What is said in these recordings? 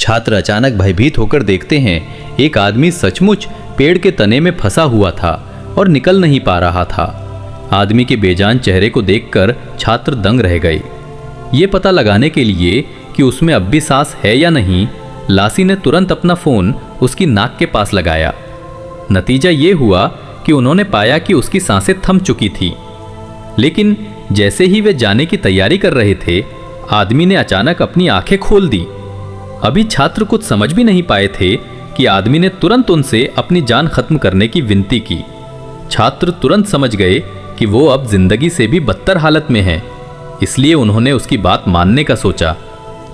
छात्र अचानक भयभीत होकर देखते हैं एक आदमी सचमुच पेड़ के तने में फंसा हुआ था और निकल नहीं पा रहा था। आदमी के बेजान चेहरे को देखकर छात्र दंग रह गए। ये पता लगाने के लिए कि उसमें अब भी सांस है या नहीं, लासी ने तुरंत अपना फोन उसकी नाक के पास लगाया। नतीजा ये हुआ कि उन्होंने पाया कि उसकी सांसें थम चुकी थी। लेकिन जैसे ही वे जाने की तैयारी कर रहे थे, आदमी ने अचानक अपनी आंखें खोल दी। अभी छात्र कुछ समझ भी नहीं पाए थे कि आदमी ने तुरंत उनसे अपनी जान खत्म करने की विनती की। छात्र तुरंत समझ गए कि वो अब जिंदगी से भी बदतर हालत में है, इसलिए उन्होंने उसकी बात मानने का सोचा।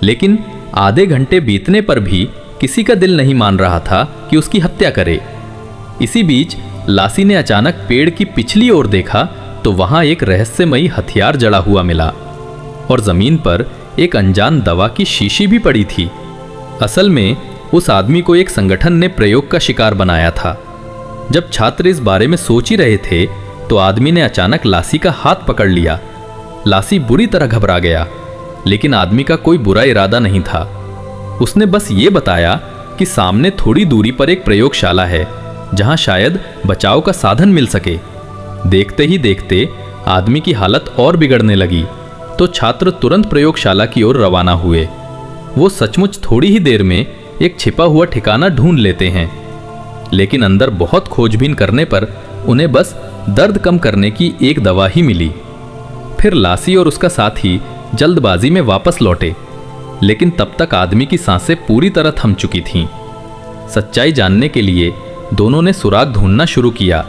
लेकिन आधे घंटे बीतने पर भी किसी का दिल नहीं मान रहा था कि उसकी हत्या करे। इसी बीच लासी ने अचानक पेड़ की पिछली ओर देखा तो वहां एक रहस्यमयी हथियार जड़ा हुआ मिला और जमीन पर एक अनजान दवा की शीशी भी पड़ी थी। असल में उस आदमी को एक संगठन ने प्रयोग का शिकार बनाया था। जब छात्र इस बारे में सोच ही रहे थे तो आदमी ने अचानक लासी का हाथ पकड़ लिया। लासी बुरी तरह घबरा गया, लेकिन आदमी का कोई बुरा इरादा नहीं था। उसने बस ये बताया कि सामने थोड़ी दूरी पर एक प्रयोगशाला है जहां शायद बचाव का साधन मिल सके। देखते ही देखते आदमी की हालत और बिगड़ने लगी तो छात्र तुरंत प्रयोगशाला की ओर रवाना हुए। वो सचमुच थोड़ी ही देर में एक छिपा हुआ ठिकाना ढूंढ लेते हैं, लेकिन अंदर बहुत खोजबीन करने पर उन्हें बस दर्द कम करने की एक दवा ही मिली। फिर लासी और उसका साथी जल्दबाजी में वापस लौटे, लेकिन तब तक आदमी की सांसें पूरी तरह थम चुकी थीं। सच्चाई जानने के लिए दोनों ने सुराग ढूंढना शुरू किया,